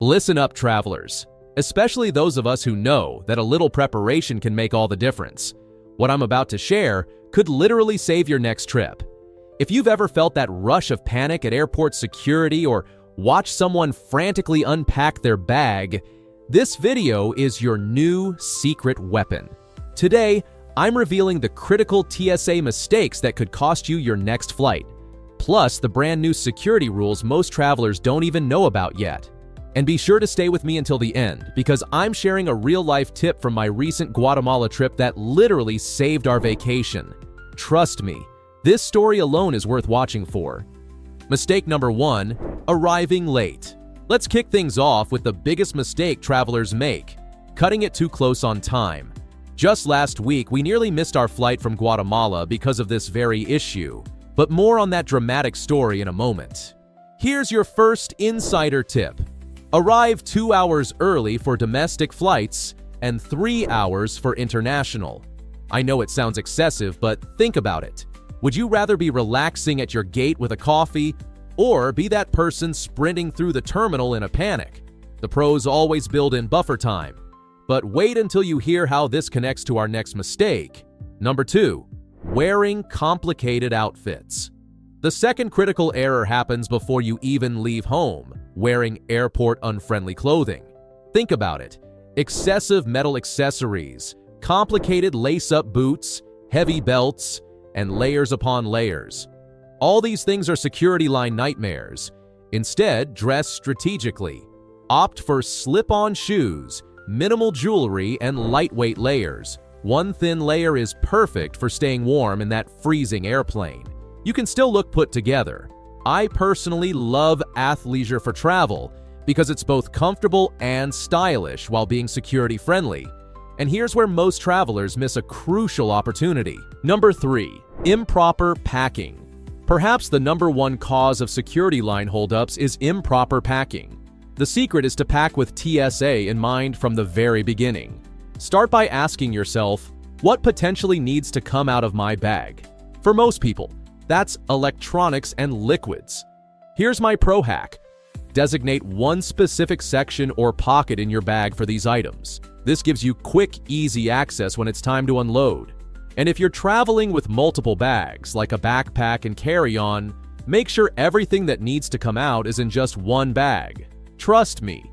Listen up, travelers, especially those of us who know that a little preparation can make all the difference. What I'm about to share could literally save your next trip. If you've ever felt that rush of panic at airport security or watched someone frantically unpack their bag, this video is your new secret weapon. Today, I'm revealing the critical TSA mistakes that could cost you your next flight, plus the brand new security rules most travelers don't even know about yet. And be sure to stay with me until the end, because I'm sharing a real-life tip from my recent Guatemala trip that literally saved our vacation. Trust me, this story alone is worth watching for. Mistake number 1, arriving late. Let's kick things off with the biggest mistake travelers make, cutting it too close on time. Just last week, we nearly missed our flight from Guatemala because of this very issue, but more on that dramatic story in a moment. Here's your first insider tip. Arrive 2 hours early for domestic flights and 3 hours for international. I know it sounds excessive, but think about it. Would you rather be relaxing at your gate with a coffee or be that person sprinting through the terminal in a panic? The pros always build in buffer time. But wait until you hear how this connects to our next mistake. Number 2, wearing complicated outfits. The second critical error happens before you even leave home, wearing airport-unfriendly clothing. Think about it. Excessive metal accessories, complicated lace-up boots, heavy belts, and layers upon layers. All these things are security line nightmares. Instead, dress strategically. Opt for slip-on shoes, minimal jewelry, and lightweight layers. One thin layer is perfect for staying warm in that freezing airplane. You can still look put together. I personally love athleisure for travel because it's both comfortable and stylish while being security friendly. And here's where most travelers miss a crucial opportunity. Number 3, improper packing. Perhaps the number 1 cause of security line holdups is improper packing. The secret is to pack with TSA in mind from the very beginning. Start by asking yourself, what potentially needs to come out of my bag? For most people, that's electronics and liquids. Here's my pro hack. Designate one specific section or pocket in your bag for these items. This gives you quick, easy access when it's time to unload. And if you're traveling with multiple bags, like a backpack and carry-on, make sure everything that needs to come out is in just one bag. Trust me,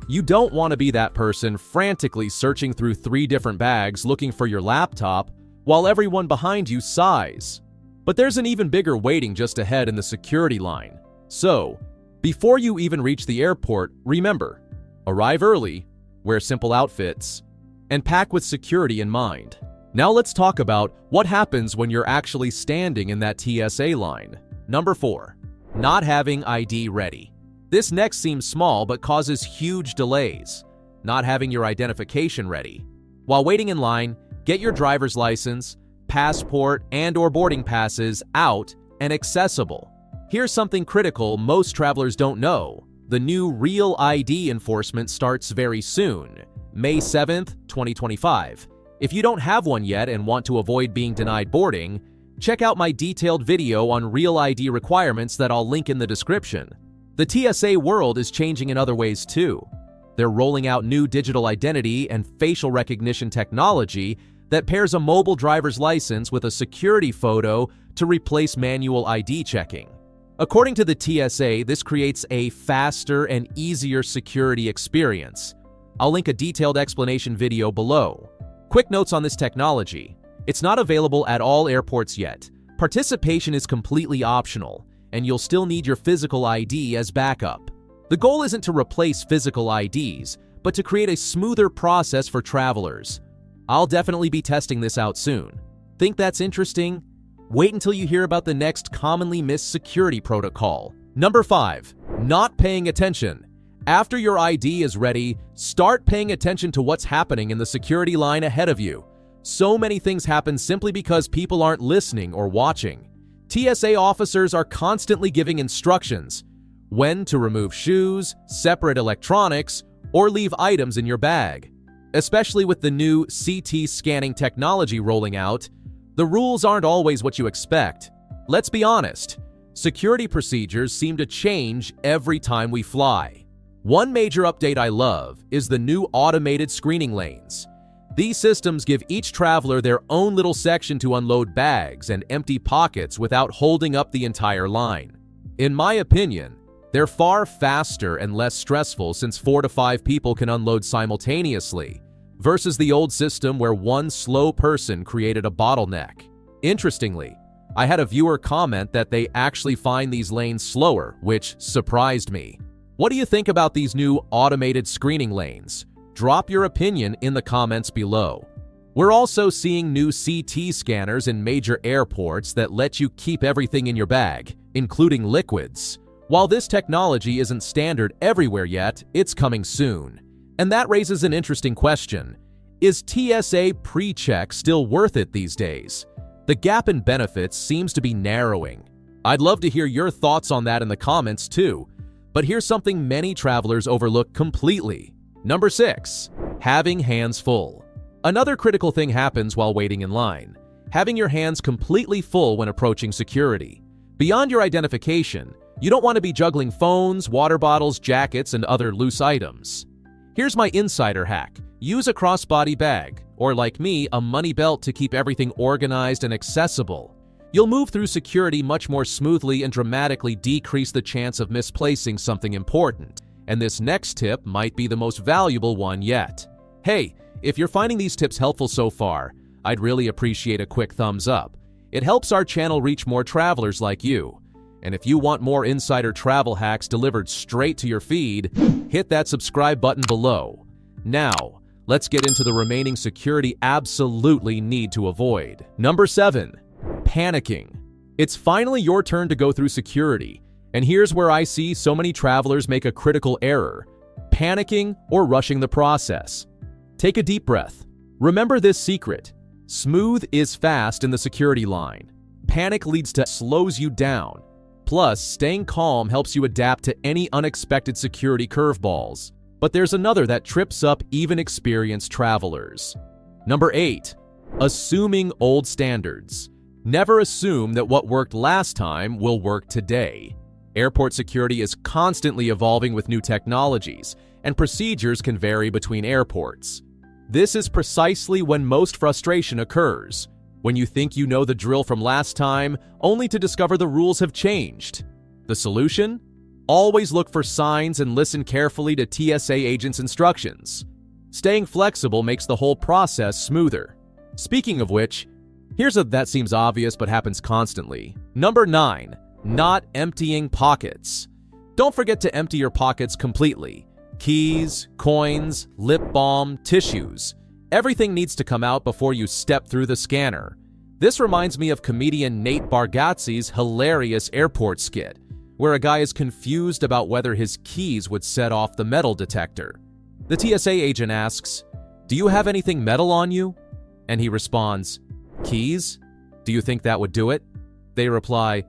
you don't want to be that person frantically searching through 3 different bags looking for your laptop while everyone behind you sighs. But there's an even bigger waiting just ahead in the security line. So, before you even reach the airport, remember, arrive early, wear simple outfits, and pack with security in mind. Now let's talk about what happens when you're actually standing in that TSA line. Number 4, not having ID ready. This next seems small but causes huge delays. Not having your identification ready. While waiting in line, get your driver's license, passport, and/or boarding passes out and accessible. Here's something critical most travelers don't know. The new Real ID enforcement starts very soon, May 7th, 2025. If you don't have one yet and want to avoid being denied boarding, check out my detailed video on Real ID requirements that I'll link in the description. The TSA world is changing in other ways too. They're rolling out new digital identity and facial recognition technology that pairs a mobile driver's license with a security photo to replace manual ID checking. According to the TSA, this creates a faster and easier security experience. I'll link a detailed explanation video below. Quick notes on this technology. It's not available at all airports yet. Participation is completely optional, and you'll still need your physical ID as backup. The goal isn't to replace physical IDs, but to create a smoother process for travelers. I'll definitely be testing this out soon. Think that's interesting? Wait until you hear about the next commonly missed security protocol. Number 5, not paying attention. After your ID is ready, start paying attention to what's happening in the security line ahead of you. So many things happen simply because people aren't listening or watching. TSA officers are constantly giving instructions. When to remove shoes, separate electronics, or leave items in your bag. Especially with the new CT scanning technology rolling out, the rules aren't always what you expect. Let's be honest, security procedures seem to change every time we fly. One major update I love is the new automated screening lanes. These systems give each traveler their own little section to unload bags and empty pockets without holding up the entire line. In my opinion, they're far faster and less stressful since 4 to 5 people can unload simultaneously, versus the old system where one slow person created a bottleneck. Interestingly, I had a viewer comment that they actually find these lanes slower, which surprised me. What do you think about these new automated screening lanes? Drop your opinion in the comments below. We're also seeing new CT scanners in major airports that let you keep everything in your bag, including liquids. While this technology isn't standard everywhere yet, it's coming soon. And that raises an interesting question. Is TSA Precheck still worth it these days? The gap in benefits seems to be narrowing. I'd love to hear your thoughts on that in the comments too. But here's something many travelers overlook completely. Number 6. Having hands full. Another critical thing happens while waiting in line. Having your hands completely full when approaching security. Beyond your identification, you don't want to be juggling phones, water bottles, jackets, and other loose items. Here's my insider hack. Use a crossbody bag, or like me, a money belt to keep everything organized and accessible. You'll move through security much more smoothly and dramatically decrease the chance of misplacing something important. And this next tip might be the most valuable one yet. Hey, if you're finding these tips helpful so far, I'd really appreciate a quick thumbs up. It helps our channel reach more travelers like you. And if you want more insider travel hacks delivered straight to your feed, hit that subscribe button below. Now, let's get into the remaining security absolutely need to avoid. Number 7. Panicking. It's finally your turn to go through security, and here's where I see so many travelers make a critical error: panicking or rushing the process. Take a deep breath. Remember this secret: smooth is fast in the security line. Panic leads to slows you down. Plus, staying calm helps you adapt to any unexpected security curveballs. But there's another that trips up even experienced travelers. Number 8. Assuming old standards. Never assume that what worked last time will work today. Airport security is constantly evolving with new technologies, and procedures can vary between airports. This is precisely when most frustration occurs, when you think you know the drill from last time, only to discover the rules have changed. The solution? Always look for signs and listen carefully to TSA agents' instructions. Staying flexible makes the whole process smoother. Speaking of which, here's a that seems obvious but happens constantly. Number 9. Not emptying pockets. Don't forget to empty your pockets completely. Keys, coins, lip balm, tissues. Everything needs to come out before you step through the scanner. This reminds me of comedian Nate Bargatze's hilarious airport skit, where a guy is confused about whether his keys would set off the metal detector. The TSA agent asks, "Do you have anything metal on you?" And he responds, "Keys? Do you think that would do it?" They reply,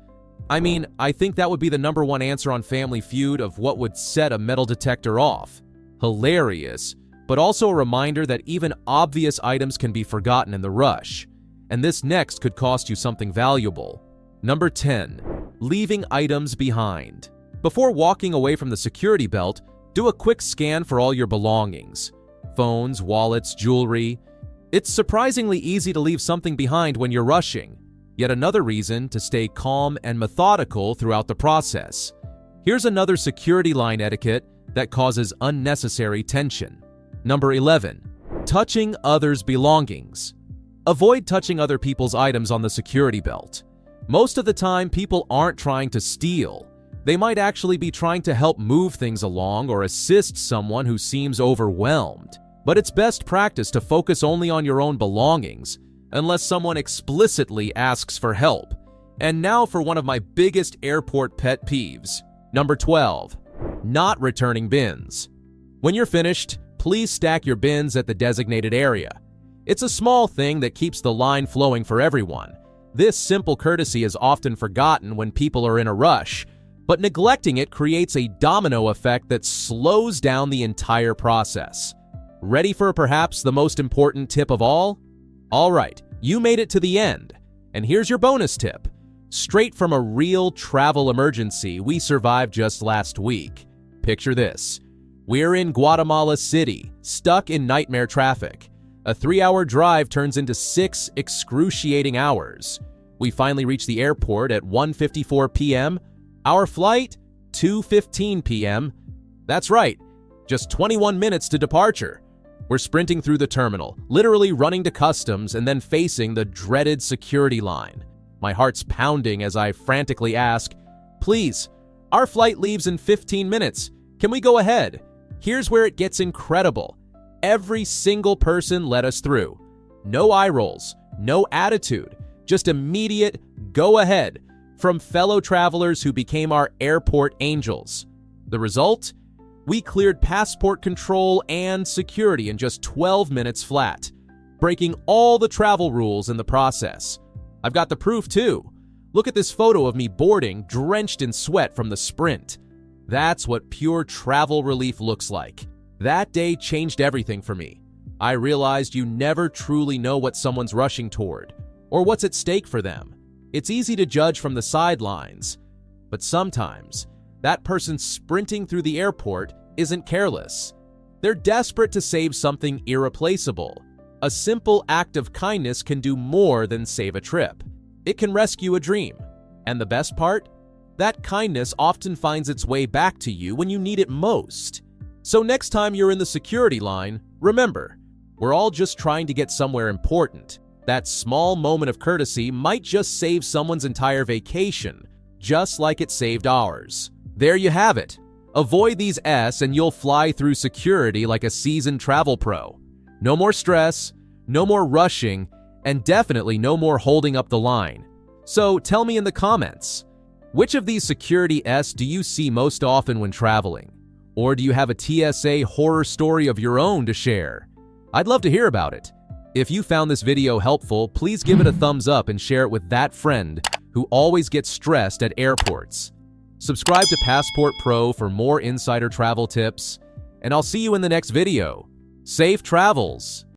I think that would be the number 1 answer on Family Feud of what would set a metal detector off." Hilarious, but also a reminder that even obvious items can be forgotten in the rush. And this next could cost you something valuable. Number 10. Leaving items behind. Before walking away from the security belt, do a quick scan for all your belongings. Phones, wallets, jewelry. It's surprisingly easy to leave something behind when you're rushing. Yet another reason to stay calm and methodical throughout the process. Here's another security line etiquette that causes unnecessary tension. Number 11. Touching others' belongings. Avoid touching other people's items on the security belt. Most of the time, people aren't trying to steal. They might actually be trying to help move things along or assist someone who seems overwhelmed. But it's best practice to focus only on your own belongings, unless someone explicitly asks for help. And now for one of my biggest airport pet peeves. Number 12. Not returning bins. When you're finished, please stack your bins at the designated area. It's a small thing that keeps the line flowing for everyone. This simple courtesy is often forgotten when people are in a rush, but neglecting it creates a domino effect that slows down the entire process. Ready for perhaps the most important tip of all? All right, you made it to the end. And here's your bonus tip. Straight from a real travel emergency we survived just last week. Picture this. We're in Guatemala City, stuck in nightmare traffic. A 3-hour drive turns into 6 excruciating hours. We finally reach the airport at 1:54 p.m. Our flight, 2:15 p.m. That's right, just 21 minutes to departure. We're sprinting through the terminal, literally running to customs and then facing the dreaded security line. My heart's pounding as I frantically ask, "Please, our flight leaves in 15 minutes. Can we go ahead?" Here's where it gets incredible. Every single person let us through. No eye rolls, no attitude, just immediate go ahead from fellow travelers who became our airport angels. The result? We cleared passport control and security in just 12 minutes flat, breaking all the travel rules in the process. I've got the proof too. Look at this photo of me boarding, drenched in sweat from the sprint. That's what pure travel relief looks like. That day changed everything for me. I realized you never truly know what someone's rushing toward, or what's at stake for them. It's easy to judge from the sidelines, but sometimes that person sprinting through the airport isn't careless. They're desperate to save something irreplaceable. A simple act of kindness can do more than save a trip. It can rescue a dream. And the best part? That kindness often finds its way back to you when you need it most. So next time you're in the security line, remember, we're all just trying to get somewhere important. That small moment of courtesy might just save someone's entire vacation, just like it saved ours. There you have it. Avoid these S and you'll fly through security like a seasoned travel pro. No more stress, no more rushing, and definitely no more holding up the line. So tell me in the comments, which of these security S do you see most often when traveling? Or do you have a TSA horror story of your own to share? I'd love to hear about it. If you found this video helpful, please give it a thumbs up and share it with that friend who always gets stressed at airports. Subscribe to Passport Pro for more insider travel tips, and I'll see you in the next video. Safe travels!